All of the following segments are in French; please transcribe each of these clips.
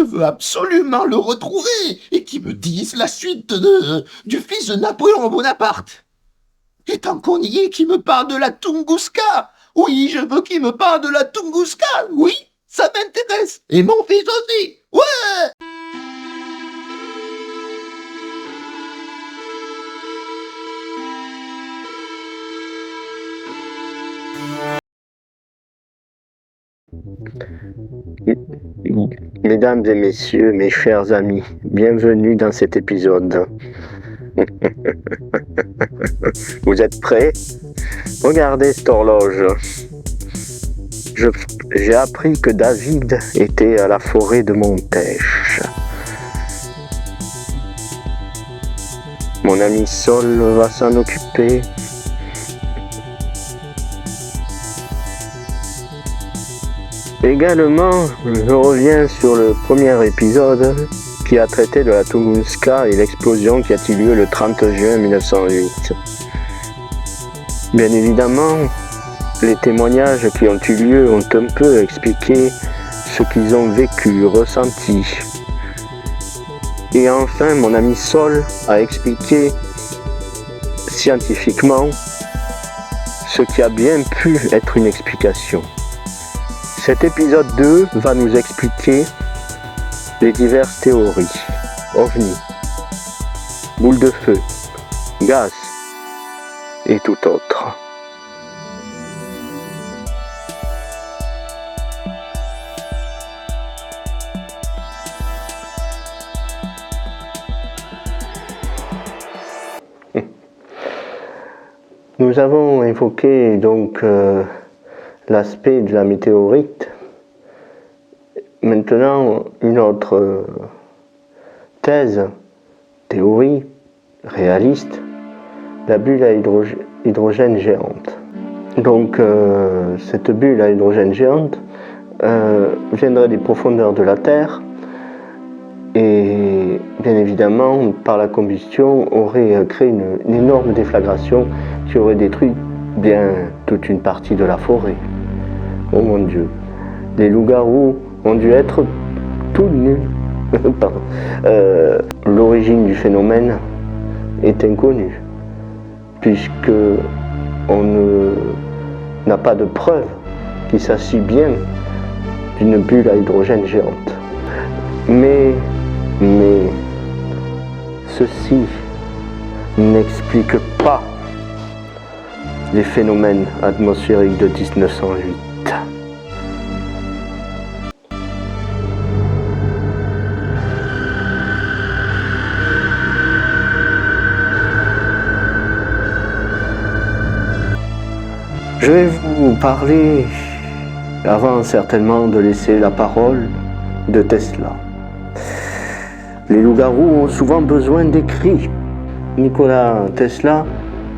veux absolument le retrouver et qu'il me dise la suite du fils de Napoléon Bonaparte. Et tant qu'on y est, qu'il me parle de la Tunguska. Oui, je veux qu'il me parle de la Tunguska. Oui, ça m'intéresse. Et mon fils aussi. Ouais. Mesdames et messieurs, mes chers amis, bienvenue dans cet épisode. Vous êtes prêts? Regardez cette horloge. J'ai appris que David était à la forêt de Montèche. Mon ami Sol va s'en occuper. Également, je reviens sur le premier épisode qui a traité de la Tunguska et l'explosion qui a eu lieu le 30 juin 1908. Bien évidemment, les témoignages qui ont eu lieu ont un peu expliqué ce qu'ils ont vécu, ressenti. Et enfin, mon ami Sol a expliqué scientifiquement ce qui a bien pu être une explication. Cet épisode 2 va nous expliquer les diverses théories, ovnis, boules de feu, gaz et tout autre. Nous avons évoqué donc l'aspect de la météorite. Maintenant, une autre thèse, théorie réaliste, la bulle à hydrogène géante. Donc, cette bulle à hydrogène géante viendrait des profondeurs de la Terre et, bien évidemment, par la combustion, aurait créé une énorme déflagration qui aurait détruit bien toute une partie de la forêt. Oh mon Dieu, les loups-garous ont dû être tout nus. L'origine du phénomène est inconnue, puisque on n'a pas de preuve qu'il s'agit bien d'une bulle à hydrogène géante. Mais ceci n'explique pas les phénomènes atmosphériques de 1908. Je vais vous parler, avant certainement de laisser la parole, de Tesla. Les loups-garous ont souvent besoin des cris. Nikola Tesla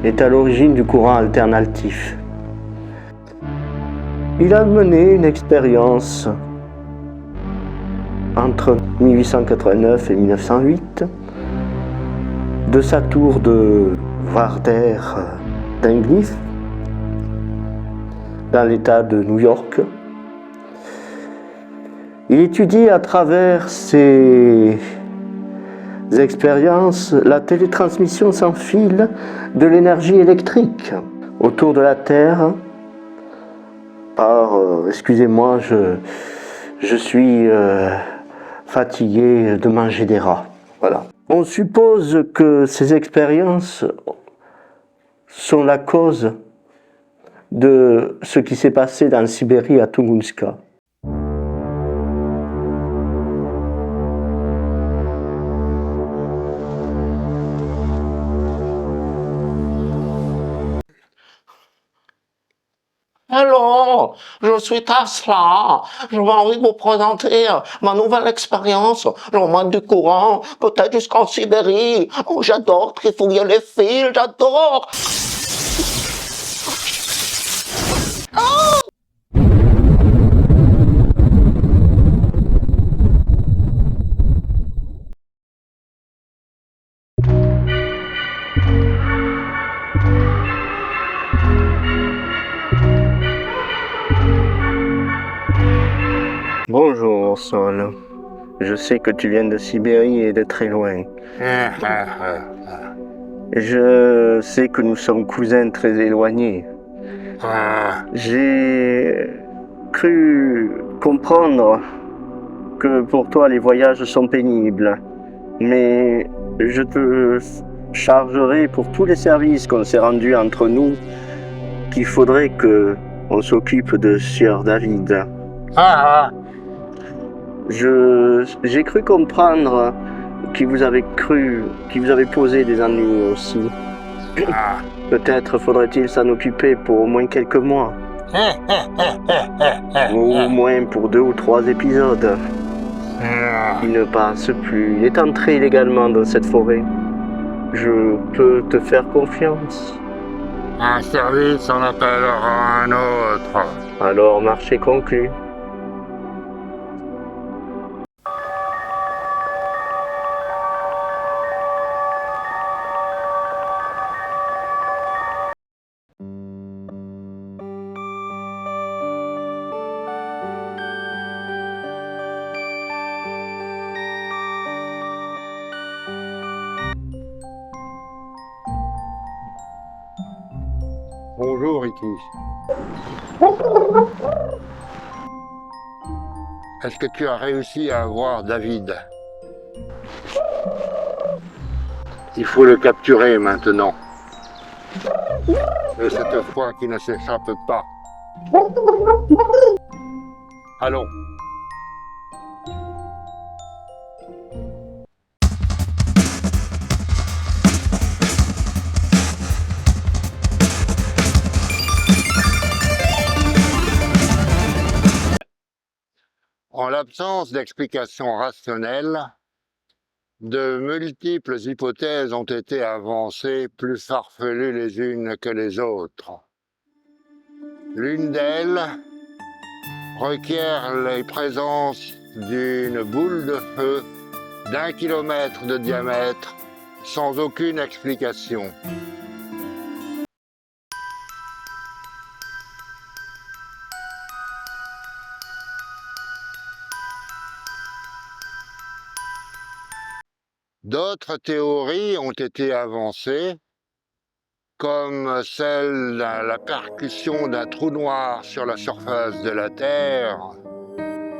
est à l'origine du courant alternatif. Il a mené une expérience entre 1889 et 1908 de sa tour de Warder Denglif dans l'état de New York. Il étudie à travers ses expériences la télétransmission sans fil de l'énergie électrique autour de la Terre par, excusez-moi, je suis fatigué de manger des rats. Voilà. On suppose que ces expériences sont la cause de ce qui s'est passé dans la Sibérie à Tunguska. Hello, je suis Tesla. J'ai envie de vous présenter ma nouvelle expérience. J'emmène du courant, peut-être jusqu'en Sibérie. Oh, j'adore trifouiller les fils, j'adore. Bonjour Sol. Je sais que tu viens de Sibérie et de très loin. Je sais que nous sommes cousins très éloignés. J'ai cru comprendre que pour toi les voyages sont pénibles, mais je te chargerai pour tous les services qu'on s'est rendus entre nous qu'il faudrait que on s'occupe de Sieur David. J'ai cru comprendre qu'il vous avait posé des ennuis aussi. Peut-être faudrait-il s'en occuper pour au moins quelques mois. Ou au moins pour 2 ou 3 épisodes. Il ne passe plus. Il est entré illégalement dans cette forêt. Je peux te faire confiance. Un service en appellera un autre. Alors, marché conclu. Bonjour, Ricky. Est-ce que tu as réussi à avoir David? Il faut le capturer maintenant. Et cette fois qu'il ne s'échappe pas. Allons. En l'absence d'explications rationnelles, de multiples hypothèses ont été avancées, plus farfelues les unes que les autres. L'une d'elles requiert la présence d'une boule de feu d'1 kilomètre de diamètre sans aucune explication. D'autres théories ont été avancées, comme celle de la percussion d'un trou noir sur la surface de la Terre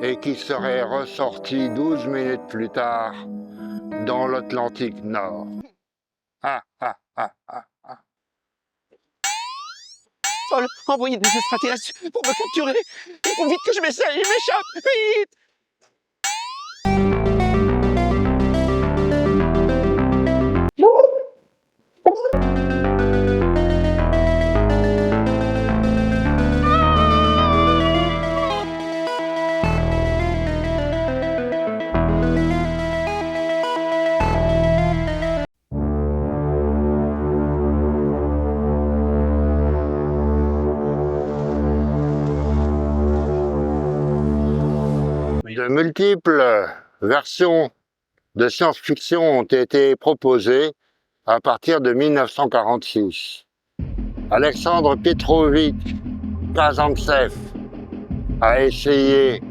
et qui serait ressorti 12 minutes plus tard dans l'Atlantique Nord. Ah, ah, ah, ah. Paul, envoyez des extraterrestres pour me capturer. Il faut vite que je m'échappe, vite. De multiples versions de science-fiction ont été proposées à partir de 1946. Alexandre Petrovitch Kazantsev a essayé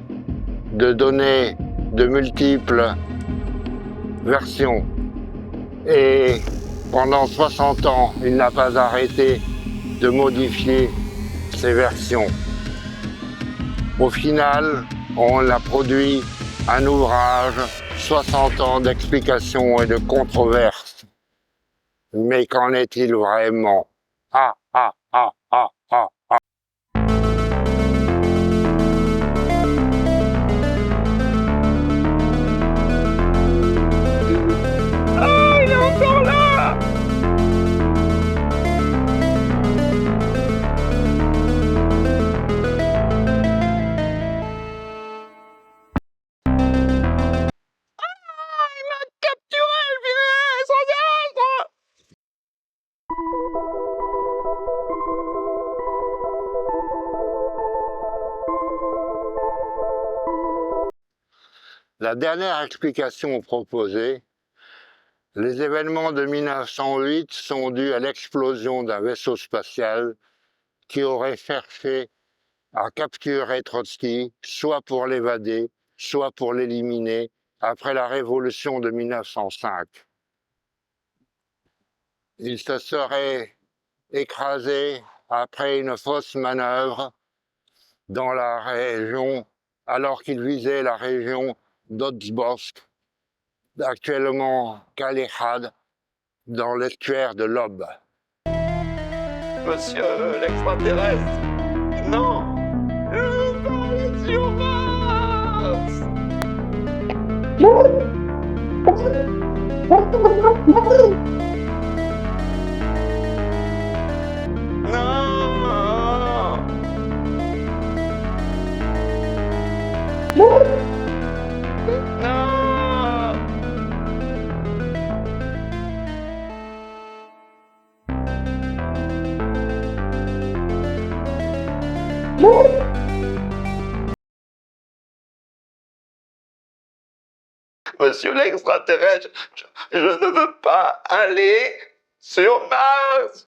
de donner de multiples versions et pendant 60 ans, il n'a pas arrêté de modifier ces versions. Au final, on a produit un ouvrage, 60 ans d'explications et de controverses. Mais qu'en est-il vraiment? Ah, ah, ah, ah, ah, ah. Ah, il est encore là. Il m'a capturé, le vilain extraterrestre. La dernière explication proposée, les événements de 1908 sont dus à l'explosion d'un vaisseau spatial qui aurait cherché à capturer Trotsky, soit pour l'évader, soit pour l'éliminer après la révolution de 1905. Il se serait écrasé après une fausse manœuvre dans la région, alors qu'il visait la région d'Odzbosk, actuellement Kalehad, dans l'estuaire de l'Ob. Monsieur l'extraterrestre, non, je veux pas aller sur Mars. Non. Non. Monsieur l'extraterrestre, je ne veux pas aller sur Mars.